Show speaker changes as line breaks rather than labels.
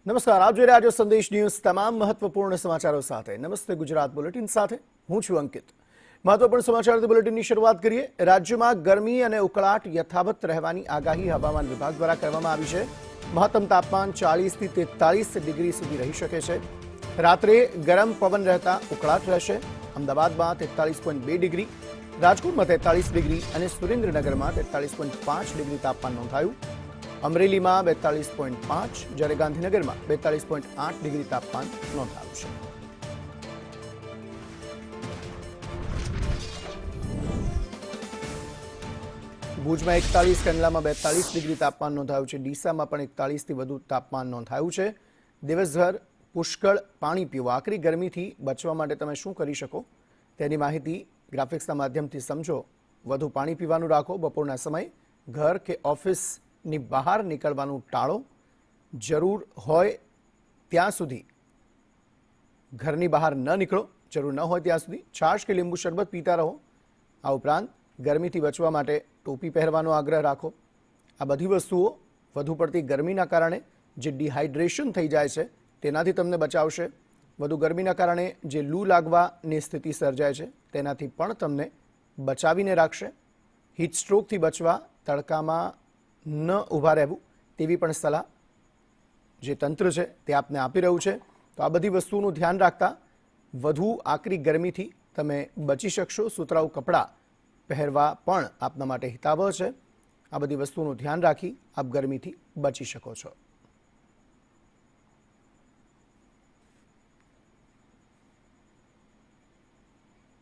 નમસ્કાર, આપ જોઈ રહ્યા છો સંદેશ ન્યૂઝ તમામ મહત્વપૂર્ણ સમાચારો સાથે. નમસ્તે ગુજરાત બુલેટિન સાથે હું છું અંકિત. મહત્વપૂર્ણ સમાચારથી બુલેટિનની શરૂઆત કરીએ. રાજ્યમાં ગરમી અને ઉકળાટ યથાવત રહેવાની આગાહી હવામાન વિભાગ દ્વારા કરવામાં આવી છે. મહત્તમ તાપમાન 40 થી 43 ડિગ્રી સુધી રહી શકે છે. રાત્રે ગરમ પવન રહેતા ઉકળાટ રહેશે. અમદાવાદમાં 43.2 ડિગ્રી, રાજકોટમાં 43 ડિગ્રી અને સુરેન્દ્રનગરમાં 43.5 ડિગ્રી તાપમાન નોંધાયું. અમરેલીમાં 42.5 જ્યારે ગાંધીનગરમાં 42.8 ડિગ્રી તાપમાન નોંધાયું છે. ભુજમાં 41, કંડલામાં 42 ડિગ્રી તાપમાન નોંધાયું છે. ડીસામાં પણ 41 થી વધુ તાપમાન નોંધાયું છે. દિવસભર પુષ્કળ પાણી પીવો. આકરી ગરમીથી બચવા માટે તમે શું કરી શકો તેની માહિતી ગ્રાફિક્સના માધ્યમથી સમજો. વધુ પાણી પીવાનું રાખો. બપોરના સમયે ઘર કે ઓફિસની બહાર નીકળવાનું ટાળો. જરૂર હોય ત્યાં સુધી ઘરની બહાર ન નીકળો. જરૂર ન હોય ત્યાં સુધી છાશ કે લીંબુ શરબત પીતા રહો. આ ઉપરાંત ગરમીથી બચવા માટે ટોપી પહેરવાનો આગ્રહ રાખો. આ બધી વસ્તુઓ વધુ પડતી ગરમીના કારણે જે ડિહાઇડ્રેશન થઈ જાય છે તેનાથી તમને બચાવશે. વધુ ગરમીના કારણે જે લૂ લાગવાની સ્થિતિ સર્જાય છે તેનાથી પણ તમને બચાવીને રાખશે. હીટ સ્ટ્રોકથી બચવા તડકામાં ન ઊભા રહેવું તેવી પણ સલાહ જે તંત્ર છે તે આપને આપી રહ્યું છે. તો આ બધી વસ્તુઓનું ધ્યાન રાખતા વધુ આકરી ગરમીથી તમે બચી શકશો. સુતરાઉ કપડાં પહેરવા પણ આપના માટે હિતાવહ છે. આ બધી વસ્તુઓનું ધ્યાન રાખી આપ ગરમીથી બચી શકો છો.